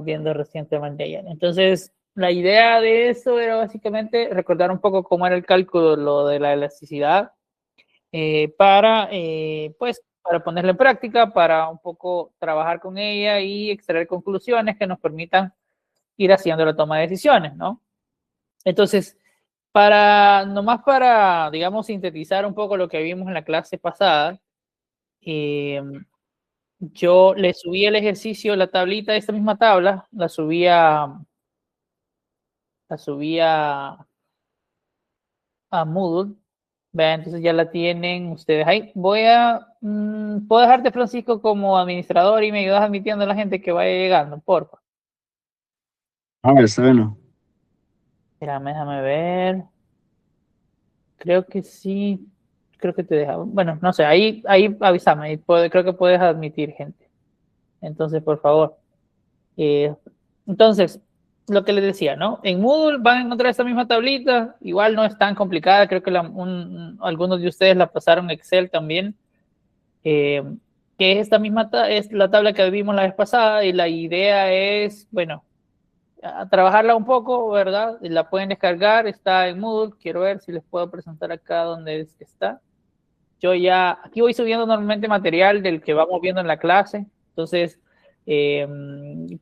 viendo recientemente ayer. Entonces, la idea de eso era básicamente recordar un poco cómo era el cálculo, lo de la elasticidad, pues, para ponerla en práctica, para un poco trabajar con ella y extraer conclusiones que nos permitan ir haciendo la toma de decisiones, ¿no? Entonces, nomás para, digamos, sintetizar un poco lo que vimos en la clase pasada, yo le subí el ejercicio, la tablita, esta misma tabla, la subí a Moodle. Vean, entonces ya la tienen ustedes ahí. Puedo dejarte, Francisco, como administrador y me ayudas admitiendo a la gente que vaya llegando, porfa. Está bueno. Espérame, déjame ver. Creo que sí. Creo que te deja. Bueno, no sé, ahí avísame. Creo que puedes admitir gente. Entonces, por favor. Eh, entonces, lo que les decía, ¿no? En Moodle van a encontrar esta misma tablita. Igual no es tan complicada. Creo que algunos de ustedes la pasaron Excel también. eh, que es esta misma es la tabla que vimos la vez pasada y la idea es, bueno, a trabajarla un poco, ¿verdad? La pueden descargar, está en Moodle. Quiero ver si les puedo presentar acá donde es que está. Aquí voy subiendo normalmente material del que vamos viendo en la clase. Entonces,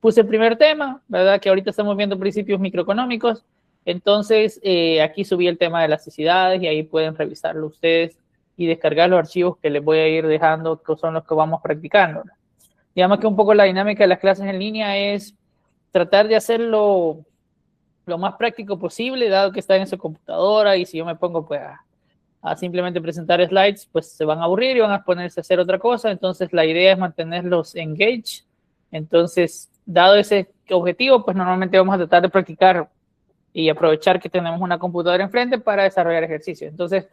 puse el primer tema, ¿verdad? Que ahorita estamos viendo principios microeconómicos. Entonces, aquí subí el tema de elasticidades y ahí pueden revisarlo ustedes y descargar los archivos que les voy a ir dejando, que son los que vamos practicando. Digamos que un poco la dinámica de las clases en línea es tratar de hacerlo lo más práctico posible, dado que están en su computadora y si yo me pongo pues a simplemente presentar slides, pues se van a aburrir y van a ponerse a hacer otra cosa. Entonces, la idea es mantenerlos engaged. Entonces, dado ese objetivo, pues normalmente vamos a tratar de practicar y aprovechar que tenemos una computadora enfrente para desarrollar ejercicios. Entonces,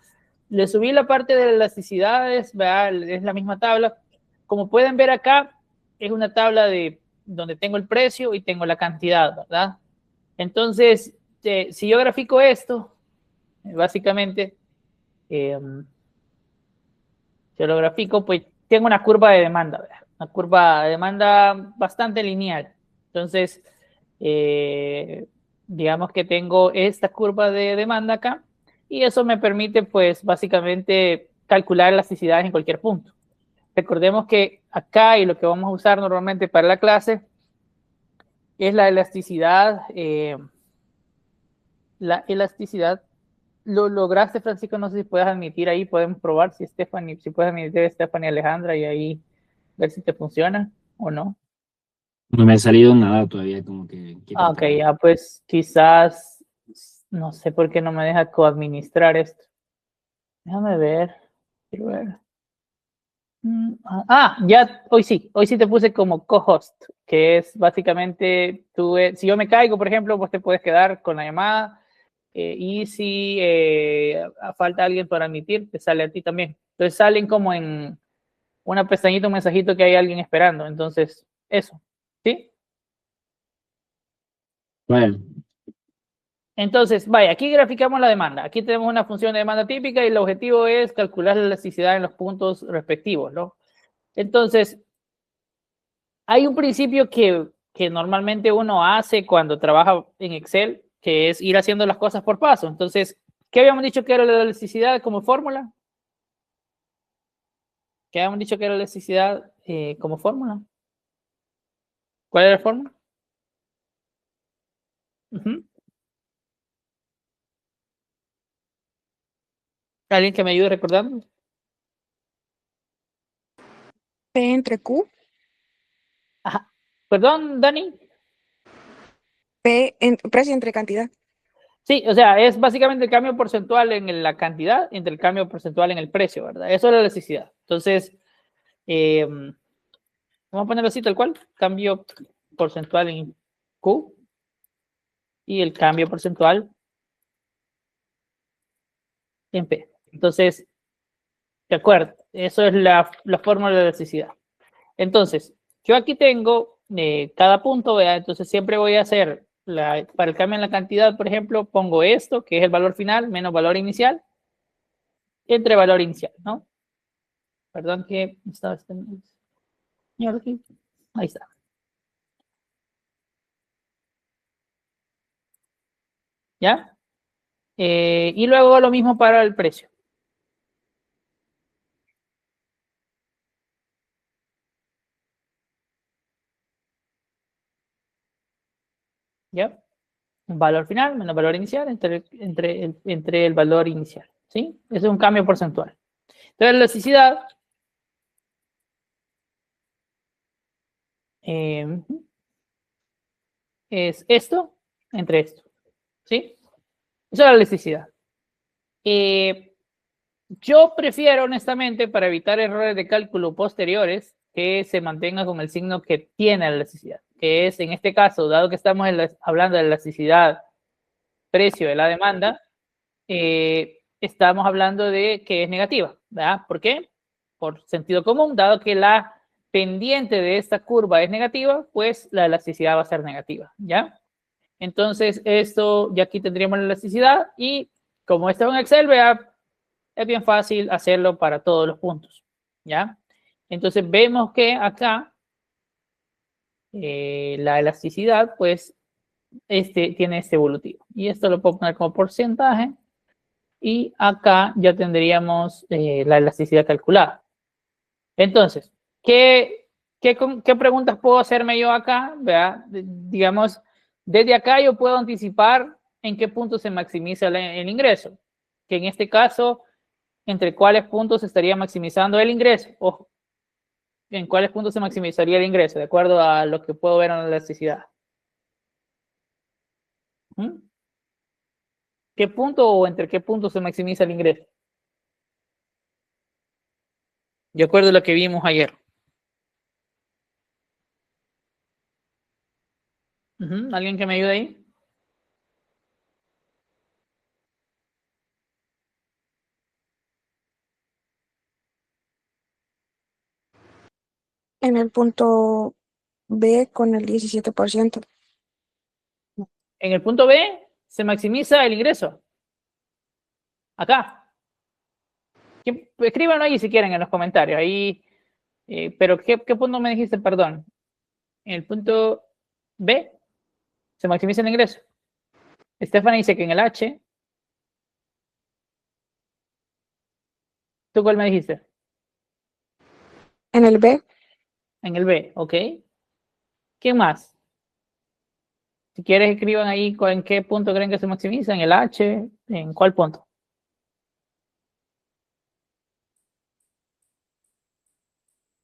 le subí la parte de elasticidades, es la misma tabla. Como pueden ver acá, es una tabla de donde tengo el precio y tengo la cantidad, ¿verdad? Entonces, si yo grafico esto, básicamente, eh, si lo grafico, pues tengo una curva de demanda, ¿verdad? Una curva de demanda bastante lineal. Entonces, eh, digamos que tengo esta curva de demanda acá y eso me permite, pues, básicamente calcular elasticidades en cualquier punto. Recordemos que acá y lo que vamos a usar normalmente para la clase es la elasticidad. ¿Lo lograste, Francisco? No sé si puedes admitir ahí, podemos probar si puedes admitir a Stephanie y Alejandra y ahí ver si te funciona o no. No me ha salido nada todavía, como que quiere Ok, entrar. ya pues quizás, no sé por qué no me deja coadministrar esto. Déjame ver, quiero ver. Ya, hoy sí te puse como co-host, que es básicamente si yo me caigo, por ejemplo, pues te puedes quedar con la llamada y si falta alguien para admitir, te sale a ti también. Entonces salen como en una pestañita, un mensajito que hay alguien esperando. Entonces, eso, ¿sí? Bueno, Entonces, vaya, aquí graficamos la demanda. Aquí tenemos una función de demanda típica y el objetivo es calcular la elasticidad en los puntos respectivos, ¿no? Entonces, hay un principio que normalmente uno hace cuando trabaja en Excel, que es ir haciendo las cosas por paso. Entonces, ¿qué habíamos dicho que era la elasticidad como fórmula? ¿Qué habíamos dicho que era la elasticidad como fórmula? ¿Cuál era la fórmula? ¿Alguien que me ayude recordando? P entre Q, Ajá. Perdón, Dani. precio entre cantidad. Sí, o sea, es básicamente el cambio porcentual en la cantidad entre el cambio porcentual en el precio, ¿verdad? Eso es la elasticidad. Entonces, vamos a ponerlo así tal cual, cambio porcentual en Q y el cambio porcentual en P. Entonces, de acuerdo, eso es la fórmula de elasticidad. Entonces, yo aquí tengo cada punto, ¿verdad? Entonces siempre voy a hacer, para el cambio en la cantidad, por ejemplo, pongo esto, que es el valor final, menos valor inicial, entre valor inicial, ¿no? Perdón que estaba ahí está. ¿Ya? Y luego lo mismo para el precio. ¿Ya? Un valor final menos valor inicial entre el valor inicial. ¿Sí? Ese es un cambio porcentual. Entonces, la elasticidad es esto entre esto. ¿Sí? Esa es la elasticidad. Yo prefiero, honestamente, para evitar errores de cálculo posteriores, que se mantenga con el signo que tiene la elasticidad, que es, en este caso, dado que estamos hablando de la elasticidad precio de la demanda, estamos hablando de que es negativa, ¿verdad? ¿Por qué? Por sentido común, dado que la pendiente de esta curva es negativa, pues la elasticidad va a ser negativa, ¿ya? Entonces, esto, ya aquí tendríamos la elasticidad y como está en Excel, vea, es bien fácil hacerlo para todos los puntos, ¿ya? Entonces, vemos que acá la elasticidad, pues, tiene este evolutivo. Y esto lo puedo poner como porcentaje. Y acá ya tendríamos la elasticidad calculada. Entonces, ¿qué preguntas puedo hacerme yo acá? ¿Verdad? Digamos, desde acá yo puedo anticipar en qué punto se maximiza el ingreso. Que en este caso, ¿entre cuáles puntos estaría maximizando el ingreso? Ojo, ¿en cuáles puntos se maximizaría el ingreso? De acuerdo a lo que puedo ver en la elasticidad. ¿Mm? ¿Qué punto o entre qué puntos se maximiza el ingreso? De acuerdo a lo que vimos ayer. ¿Alguien que me ayude ahí? En el punto B con el 17%. En el punto B se maximiza el ingreso. Acá. Escríbanlo ahí si quieren en los comentarios. Ahí, pero ¿qué punto me dijiste, perdón? En el punto B se maximiza el ingreso. Estefana dice que en el H. ¿Tú cuál me dijiste? En el B, En el B, ok. ¿Quién más? Si quieres, escriban ahí en qué punto creen que se maximiza. En el H, ¿en cuál punto?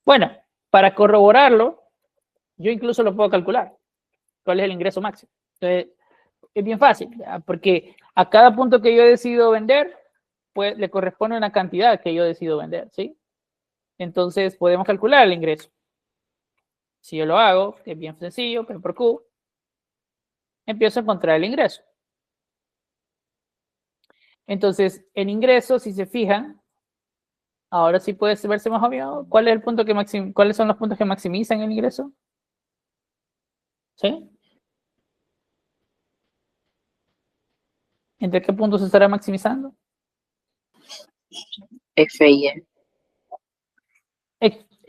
Bueno, para corroborarlo, yo incluso lo puedo calcular. ¿Cuál es el ingreso máximo? Entonces, es bien fácil, ¿verdad? Porque a cada punto que yo decido vender, pues le corresponde una cantidad que yo decido vender, ¿sí? Entonces podemos calcular el ingreso. Si yo lo hago, es bien sencillo, P por Q, empiezo a encontrar el ingreso. Entonces, el ingreso, si se fijan, ahora sí puede verse más obvio. ¿Cuál es el punto ¿Cuáles son los puntos que maximizan el ingreso? ¿Sí? ¿Entre qué puntos se estará maximizando? F y E.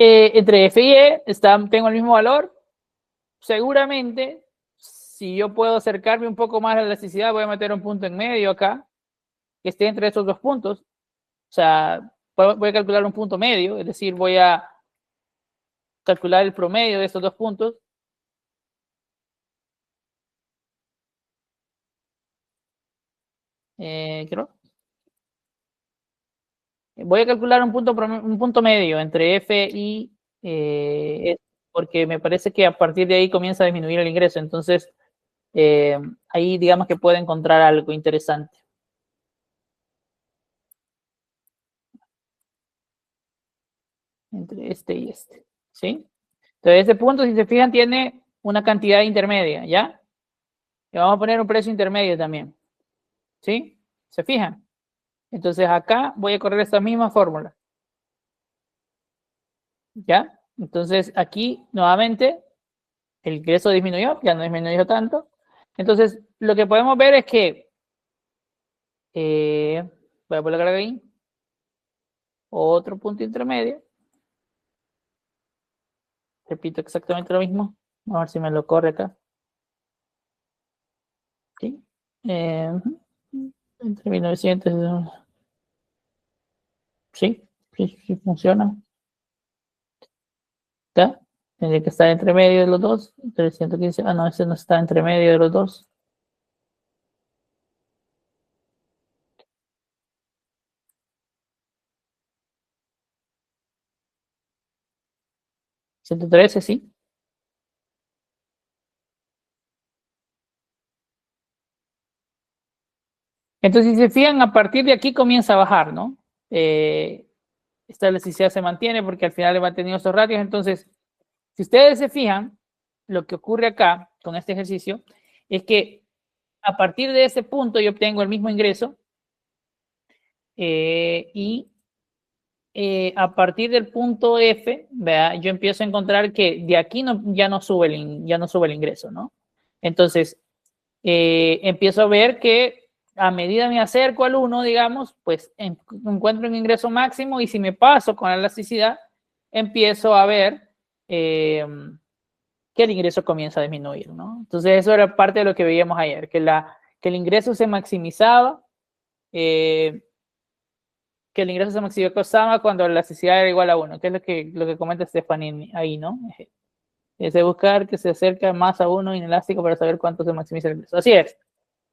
Entre F y E tengo el mismo valor. Seguramente, si yo puedo acercarme un poco más a la elasticidad, voy a meter un punto en medio acá, que esté entre estos dos puntos. O sea, voy a calcular un punto medio, es decir, voy a calcular el promedio de estos dos puntos. Creo. Voy a calcular un punto medio entre F y porque me parece que a partir de ahí comienza a disminuir el ingreso. Entonces, ahí digamos que puedo encontrar algo interesante. Entre este y este, ¿sí? Entonces, este punto, si se fijan, tiene una cantidad intermedia, ¿ya? Y vamos a poner un precio intermedio también, ¿sí? ¿Se fijan? Entonces, acá voy a correr esta misma fórmula, ¿ya? Entonces, aquí, nuevamente, el ingreso disminuyó, ya no disminuyó tanto. Entonces, lo que podemos ver es que, voy a colocar ahí, otro punto intermedio. Repito exactamente lo mismo. A ver si me lo corre acá. ¿Sí? Entre 1900. Sí, sí funciona. ¿Ya? Tiene que estar entre medio de los dos. 315. Ah, no, ese no está entre medio de los dos. ¿113? Sí. Entonces, si se fijan, a partir de aquí comienza a bajar, ¿no? Esta elasticidad se mantiene porque al final he mantenido estos ratios. Entonces, si ustedes se fijan, lo que ocurre acá con este ejercicio es que a partir de ese punto yo obtengo el mismo ingreso y a partir del punto F, ¿vea? Yo empiezo a encontrar que de aquí ya no sube el ingreso, ¿no? Entonces, empiezo a ver que a medida me acerco al 1, digamos, pues encuentro un ingreso máximo y si me paso con la elasticidad, empiezo a ver que el ingreso comienza a disminuir, ¿no? Entonces eso era parte de lo que veíamos ayer, que el ingreso se maximizaba, cuando la elasticidad era igual a 1, que es lo que comenta Stephanie ahí, ¿no? Es de buscar que se acerque más a 1 inelástico para saber cuánto se maximiza el ingreso. Así es.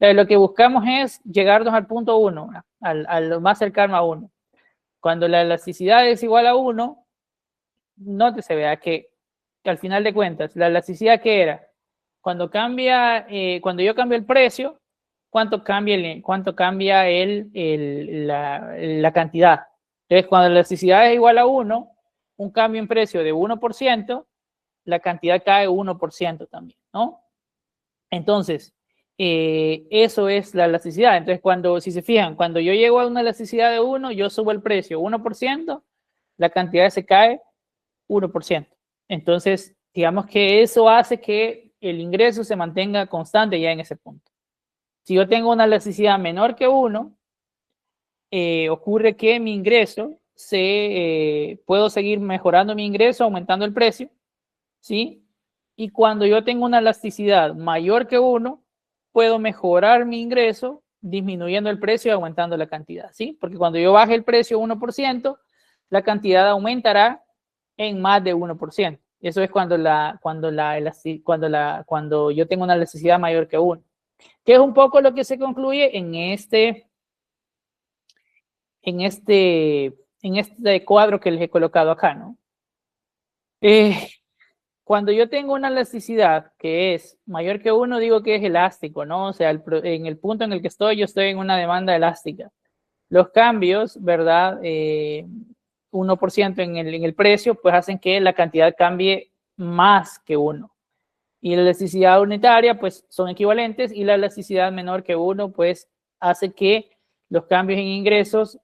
Lo que buscamos es llegarnos al punto 1, al más cercano a 1. Cuando la elasticidad es igual a 1, nótese, vea que al final de cuentas, la elasticidad que era, cuando yo cambio el precio, ¿cuánto cambia la cantidad? Entonces, cuando la elasticidad es igual a 1, un cambio en precio de 1%, la cantidad cae 1% también, ¿no? Entonces, eso es la elasticidad. Entonces, si se fijan, cuando yo llego a una elasticidad de 1, yo subo el precio 1%, la cantidad se cae 1%. Entonces, digamos que eso hace que el ingreso se mantenga constante ya en ese punto. Si yo tengo una elasticidad menor que 1, ocurre que mi ingreso puedo seguir mejorando mi ingreso, aumentando el precio, ¿sí? Y cuando yo tengo una elasticidad mayor que 1, puedo mejorar mi ingreso disminuyendo el precio y aumentando la cantidad, ¿sí? Porque cuando yo baje el precio 1%, la cantidad aumentará en más de 1%. Eso es cuando yo tengo una elasticidad mayor que 1. Que es un poco lo que se concluye en este cuadro que les he colocado acá, ¿no? Cuando yo tengo una elasticidad que es mayor que 1, digo que es elástico, ¿no? O sea, en el punto en el que estoy, yo estoy en una demanda elástica. Los cambios, ¿verdad? 1% en el precio, pues hacen que la cantidad cambie más que 1. Y la elasticidad unitaria, pues son equivalentes, y la elasticidad menor que 1, pues hace que los cambios en ingresos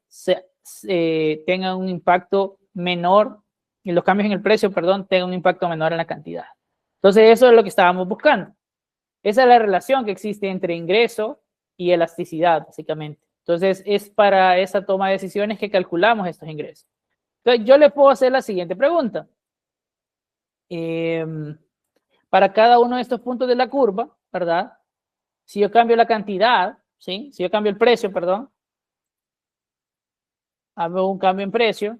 tengan un impacto menor, y los cambios en el precio, perdón, tengan un impacto menor en la cantidad. Entonces, eso es lo que estábamos buscando. Esa es la relación que existe entre ingreso y elasticidad, básicamente. Entonces, es para esa toma de decisiones que calculamos estos ingresos. Entonces, yo le puedo hacer la siguiente pregunta. Para cada uno de estos puntos de la curva, ¿verdad? Si yo cambio la cantidad, ¿sí? Si yo cambio el precio, perdón, hago un cambio en precio,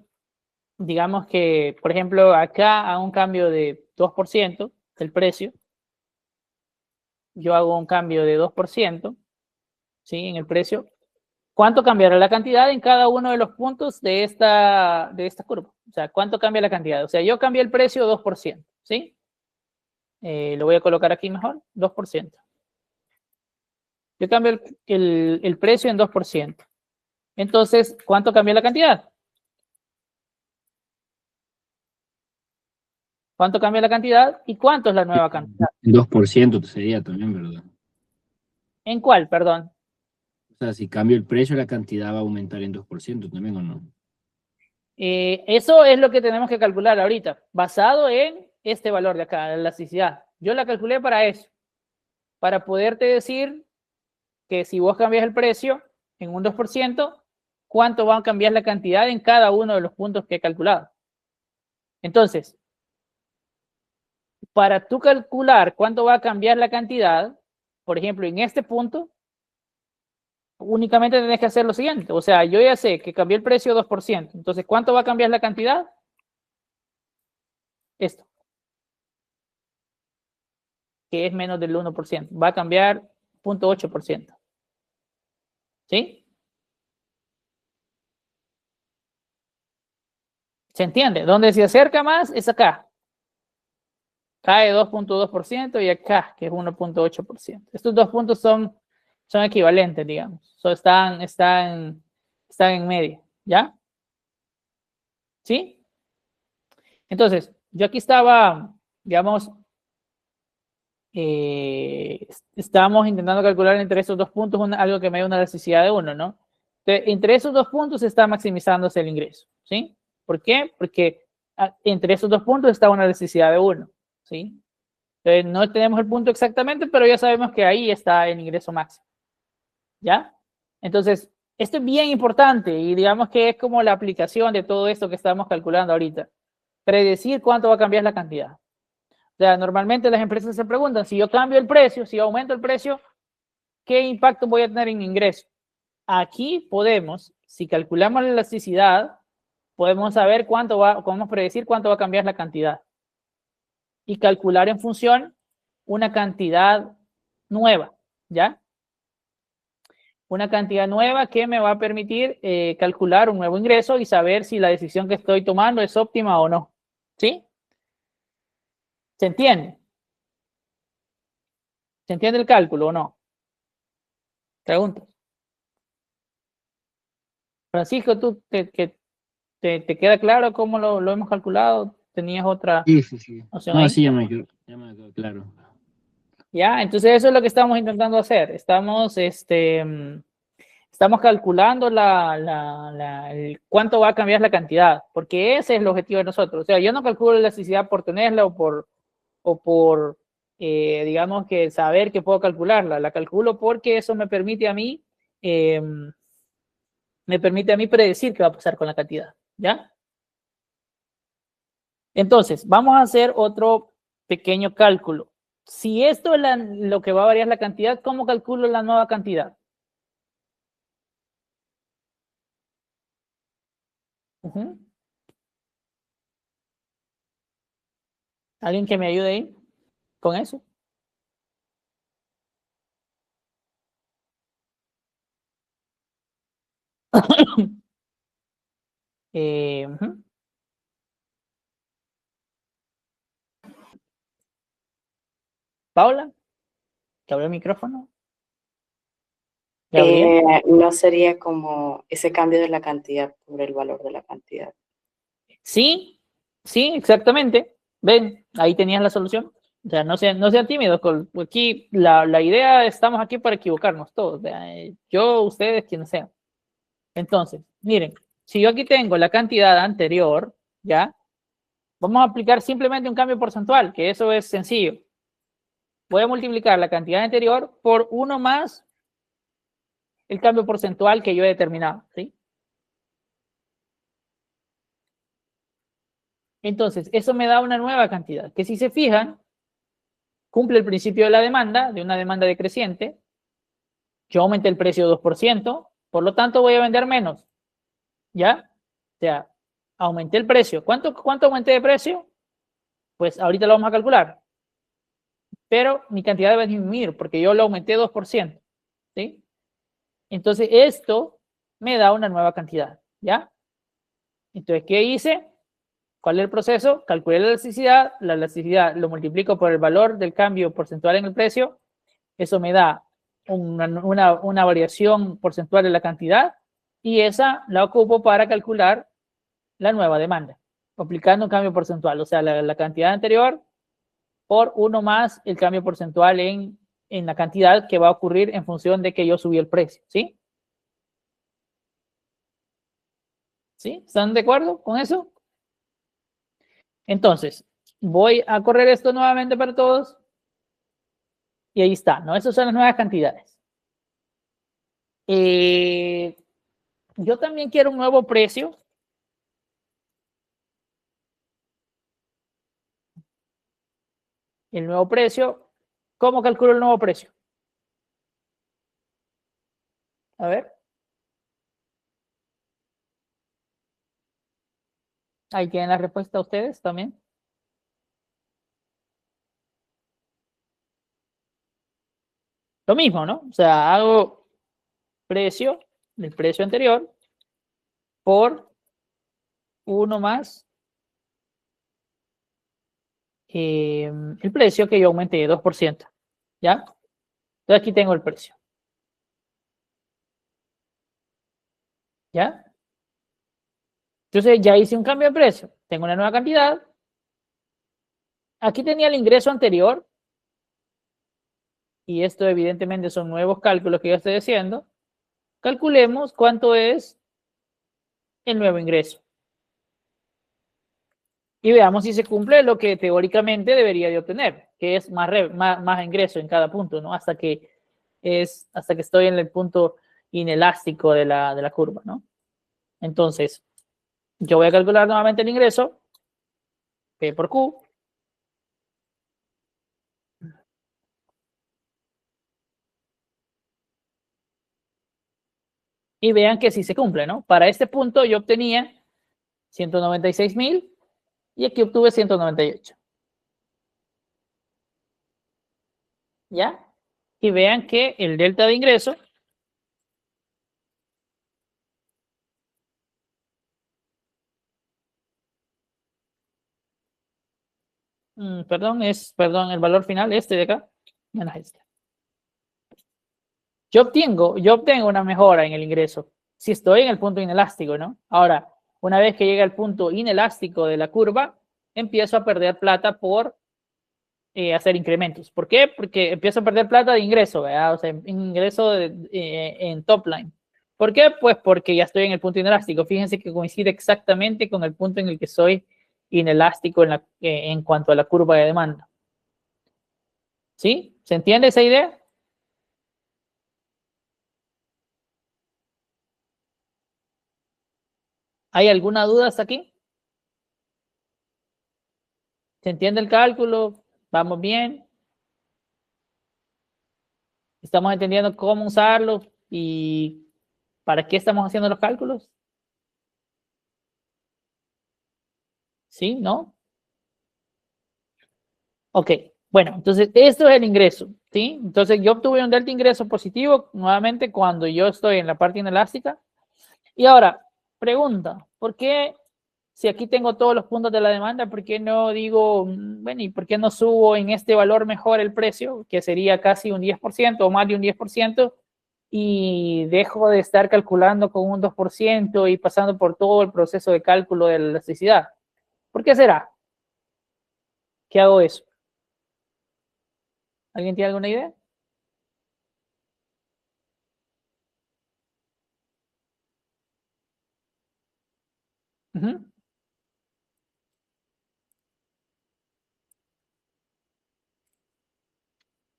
digamos que, por ejemplo, acá hago un cambio de 2% del precio, yo hago un cambio de 2%, ¿sí? En el precio. ¿Cuánto cambiará la cantidad en cada uno de los puntos de esta curva? O sea, ¿cuánto cambia la cantidad? O sea, yo cambié el precio 2%, ¿sí? Lo voy a colocar aquí mejor, 2%. Yo cambio el precio en 2%. Entonces, ¿cuánto cambia la cantidad? ¿Cuánto cambia la cantidad y cuánto es la nueva cantidad? 2% sería también, ¿verdad? ¿En cuál, perdón? O sea, si cambio el precio, la cantidad va a aumentar en 2% también, ¿o no? Eso es lo que tenemos que calcular ahorita, basado en este valor de acá, la elasticidad. Yo la calculé para eso, para poderte decir que si vos cambias el precio en un 2%, ¿cuánto va a cambiar la cantidad en cada uno de los puntos que he calculado? Entonces, para tú calcular cuánto va a cambiar la cantidad, por ejemplo, en este punto, únicamente tenés que hacer lo siguiente. O sea, yo ya sé que cambié el precio 2%. Entonces, ¿cuánto va a cambiar la cantidad? Esto, que es menos del 1%. Va a cambiar 0.8%. ¿Sí? ¿Se entiende? Donde se acerca más es acá. Cae 2.2% y acá, que es 1.8%. Estos dos puntos son equivalentes, digamos. Están en medio. ¿Ya? ¿Sí? Entonces, yo aquí estaba, digamos, estábamos intentando calcular entre esos dos puntos algo que me da una necesidad de 1, ¿no? Entonces, entre esos dos puntos está maximizándose el ingreso, ¿sí? ¿Por qué? Porque entre esos dos puntos está una necesidad de 1, ¿sí? Entonces, no tenemos el punto exactamente, pero ya sabemos que ahí está el ingreso máximo, ¿ya? Entonces, esto es bien importante y digamos que es como la aplicación de todo esto que estamos calculando ahorita. Predecir cuánto va a cambiar la cantidad. O sea, normalmente las empresas se preguntan, si yo cambio el precio, si yo aumento el precio, ¿qué impacto voy a tener en mi ingreso? Aquí podemos, si calculamos la elasticidad, podemos saber podemos predecir cuánto va a cambiar la cantidad y calcular en función una cantidad nueva, ¿ya? Una cantidad nueva que me va a permitir calcular un nuevo ingreso y saber si la decisión que estoy tomando es óptima o no, ¿sí? ¿Se entiende? ¿Se entiende el cálculo o no? Preguntas. Francisco, ¿tú te queda claro cómo lo hemos calculado? ¿Tenías otra Sí, sí, sí. opción No, ahí? sí, ya me quedó claro. Ya, entonces eso es lo que estamos intentando hacer. Estamos calculando cuánto va a cambiar la cantidad, porque ese es el objetivo de nosotros. O sea, yo no calculo la elasticidad por tenerla o por digamos que saber que puedo calcularla. La calculo porque eso eh, me permite a mí predecir qué va a pasar con la cantidad. ¿Ya? Entonces, vamos a hacer otro pequeño cálculo. Si esto es lo que va a variar la cantidad, ¿cómo calculo la nueva cantidad? Ujú. ¿Alguien que me ayude ahí con eso? Ujú. Paula, que abrió el micrófono. Gabriel. No sería como ese cambio de la cantidad por el valor de la cantidad. Sí, sí, exactamente. Ven, ahí tenías la solución. O sea, no sean tímidos. Aquí la idea, estamos aquí para equivocarnos todos. O sea, yo, ustedes, quienes sean. Entonces, miren, si yo aquí tengo la cantidad anterior, ¿ya? Vamos a aplicar simplemente un cambio porcentual, que eso es sencillo. Voy a multiplicar la cantidad anterior por 1 más el cambio porcentual que yo he determinado, ¿sí? Entonces, eso me da una nueva cantidad, que si se fijan, cumple el principio de la demanda, de una demanda decreciente. Yo aumenté el precio 2%, por lo tanto voy a vender menos, ¿ya? O sea, aumenté el precio. ¿Cuánto aumenté de precio? Pues ahorita lo vamos a calcular. Pero mi cantidad debe disminuir porque yo lo aumenté 2%, ¿sí? Entonces, esto me da una nueva cantidad, ¿ya? Entonces, ¿qué hice? ¿Cuál es el proceso? Calculé la elasticidad lo multiplico por el valor del cambio porcentual en el precio, eso me da una variación porcentual de la cantidad y esa la ocupo para calcular la nueva demanda, aplicando un cambio porcentual, o sea, la cantidad anterior por 1 más el cambio porcentual en la cantidad que va a ocurrir en función de que yo subí el precio, ¿sí? ¿Sí? ¿Están de acuerdo con eso? Entonces, voy a correr esto nuevamente para todos y ahí está, ¿no? Esas son las nuevas cantidades. Yo también quiero un nuevo precio. El nuevo precio, ¿cómo calculo el nuevo precio? A ver. Ahí tienen la respuesta ustedes también. Lo mismo, ¿no? O sea, hago precio, el precio anterior, por 1 más el precio que yo aumenté de 2%. ¿Ya? Entonces aquí tengo el precio. ¿Ya? Entonces ya hice un cambio de precio. Tengo una nueva cantidad. Aquí tenía el ingreso anterior. Y esto evidentemente son nuevos cálculos que yo estoy haciendo. Calculemos cuánto es el nuevo ingreso. Y veamos si se cumple lo que teóricamente debería de obtener, que es más ingreso en cada punto, ¿no? Hasta que estoy en el punto inelástico de la curva, ¿no? Entonces, yo voy a calcular nuevamente el ingreso, P por Q. Y vean que sí se cumple, ¿no? Para este punto yo obtenía 196.000 y aquí obtuve 198. ¿Ya? Y vean que el delta de ingreso perdón, el valor final, este de acá, menos este. Yo obtengo una mejora en el ingreso si estoy en el punto inelástico, ¿no? Ahora, una vez que llega al punto inelástico de la curva, empiezo a perder plata por hacer incrementos. ¿Por qué? Porque empiezo a perder plata de ingreso, ¿verdad? O sea, ingreso en top line. ¿Por qué? Pues porque ya estoy en el punto inelástico. Fíjense que coincide exactamente con el punto en el que soy inelástico en cuanto a la curva de demanda. ¿Sí? ¿Se entiende esa idea? ¿Hay alguna duda hasta aquí? ¿Se entiende el cálculo? ¿Vamos bien? ¿Estamos entendiendo cómo usarlo y para qué estamos haciendo los cálculos? ¿Sí? ¿No? Ok. Bueno, entonces esto es el ingreso, ¿sí? Entonces yo obtuve un delta ingreso positivo nuevamente cuando yo estoy en la parte inelástica. Y ahora, pregunta, ¿por qué si aquí tengo todos los puntos de la demanda, por qué no digo, bueno, y por qué no subo en este valor mejor el precio, que sería casi un 10% o más de un 10%, y dejo de estar calculando con un 2% y pasando por todo el proceso de cálculo de la elasticidad? ¿Por qué será que hago eso? ¿Alguien tiene alguna idea? Uh-huh.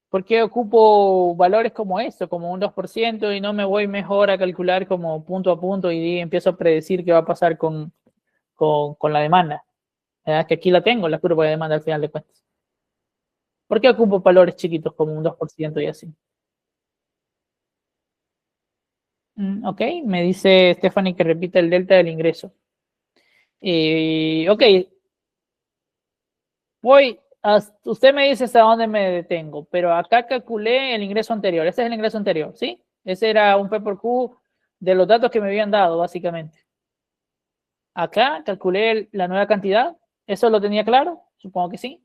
¿Por qué ocupo valores como esto, como un 2% y no me voy mejor a calcular como punto a punto y empiezo a predecir qué va a pasar con la demanda? Que aquí la tengo, la curva de demanda al final de cuentas. ¿Por qué ocupo valores chiquitos como un 2% y así? Ok, me dice Stephanie que repite el delta del ingreso. Ok, usted me dice hasta dónde me detengo, pero acá calculé el ingreso anterior. Este es el ingreso anterior, ¿sí? Ese era un P por Q de los datos que me habían dado, básicamente. Acá calculé la nueva cantidad. ¿Eso lo tenía claro? Supongo que sí.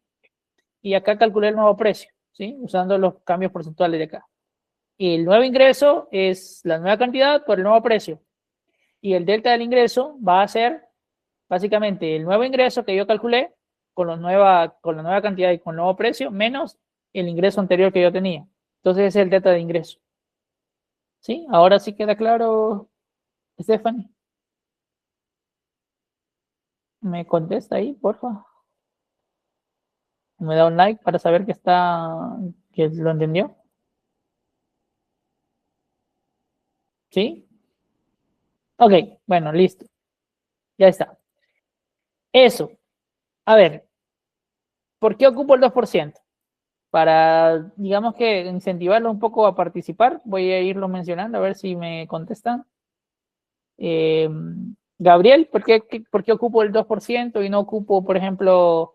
Y acá calculé el nuevo precio, ¿sí? Usando los cambios porcentuales de acá. Y el nuevo ingreso es la nueva cantidad por el nuevo precio. Y el delta del ingreso va a ser básicamente el nuevo ingreso que yo calculé con la nueva cantidad y con el nuevo precio menos el ingreso anterior que yo tenía. Entonces ese es el delta de ingreso. ¿Sí? Ahora sí queda claro, Stephanie. ¿Me contesta ahí, por favor? ¿Me da un like para saber que lo entendió? ¿Sí? Ok, bueno, listo. Ya está. Eso. A ver, ¿por qué ocupo el 2%? para, digamos que incentivarlos un poco a participar, voy a irlo mencionando a ver si me contestan. Gabriel, ¿por qué ocupo el 2% y no ocupo, por ejemplo,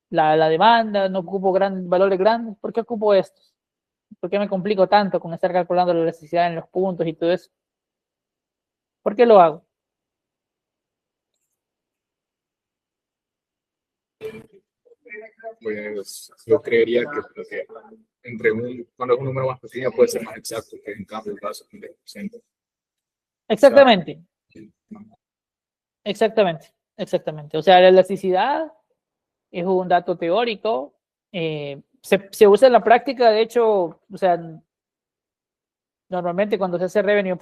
la demanda, no ocupo valores grandes? ¿Por qué ocupo estos? ¿Por qué me complico tanto con estar calculando la elasticidad en los puntos y todo eso? ¿Por qué lo hago? Pues yo creería que cuando es un número más pequeño puede ser más exacto que en cambio el caso del 10%. Exactamente. Exactamente. O sea, la elasticidad es un dato teórico. Se usa en la práctica, de hecho, o sea, normalmente cuando se hace revenue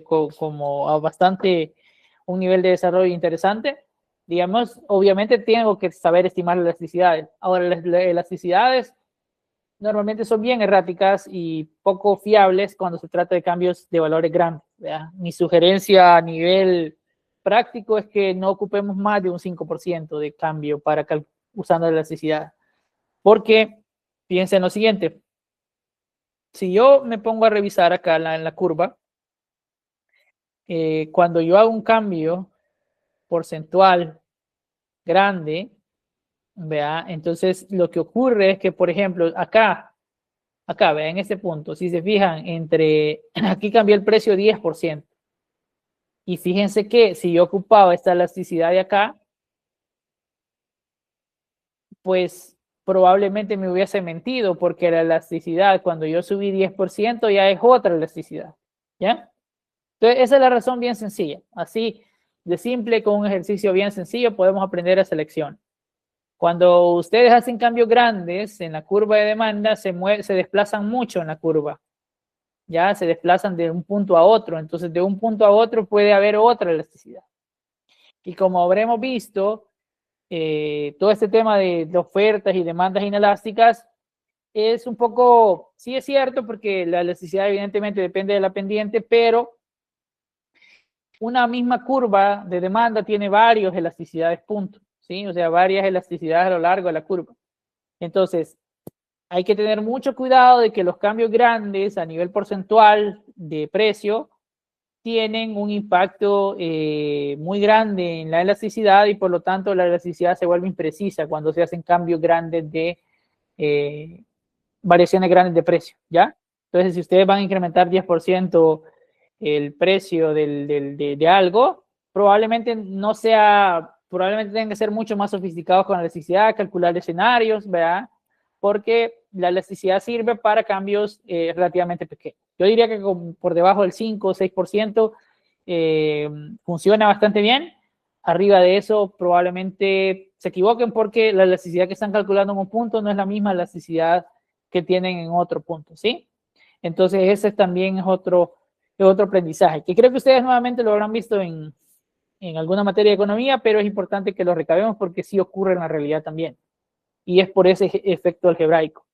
como a bastante un nivel de desarrollo interesante, digamos, obviamente tengo que saber estimar las elasticidades. Ahora, las elasticidades normalmente son bien erráticas y poco fiables cuando se trata de cambios de valores grandes, ¿verdad? Mi sugerencia a nivel práctico es que no ocupemos más de un 5% de cambio usando la elasticidad. Porque, fíjense en lo siguiente, si yo me pongo a revisar acá en la curva, cuando yo hago un cambio porcentual grande, ¿vea? Entonces lo que ocurre es que, por ejemplo, acá, vean este punto, si se fijan, aquí cambió el precio 10%. Y fíjense que si yo ocupaba esta elasticidad de acá, pues probablemente me hubiese mentido, porque la elasticidad cuando yo subí 10% ya es otra elasticidad, ¿ya? Entonces esa es la razón bien sencilla. Así de simple, con un ejercicio bien sencillo, podemos aprender esa lección. Cuando ustedes hacen cambios grandes en la curva de demanda, se desplazan mucho en la curva. Ya se desplazan de un punto a otro. Entonces, de un punto a otro puede haber otra elasticidad. Y como habremos visto, todo este tema de ofertas y demandas inelásticas es un poco, sí es cierto, porque la elasticidad evidentemente depende de la pendiente, pero una misma curva de demanda tiene varias elasticidades puntos, ¿sí? O sea, varias elasticidades a lo largo de la curva. Entonces, hay que tener mucho cuidado de que los cambios grandes a nivel porcentual de precio tienen un impacto muy grande en la elasticidad y por lo tanto la elasticidad se vuelve imprecisa cuando se hacen cambios grandes de variaciones grandes de precio, ¿ya? Entonces, si ustedes van a incrementar 10% el precio de algo, probablemente tengan que ser mucho más sofisticados con la elasticidad, calcular escenarios, ¿verdad? Porque la elasticidad sirve para cambios relativamente pequeños. Yo diría que por debajo del 5 o 6% funciona bastante bien. Arriba de eso probablemente se equivoquen porque la elasticidad que están calculando en un punto no es la misma elasticidad que tienen en otro punto, ¿sí? Entonces ese también es otro aprendizaje, que creo que ustedes nuevamente lo habrán visto en alguna materia de economía, pero es importante que lo recabemos porque sí ocurre en la realidad también. Y es por ese efecto algebraico.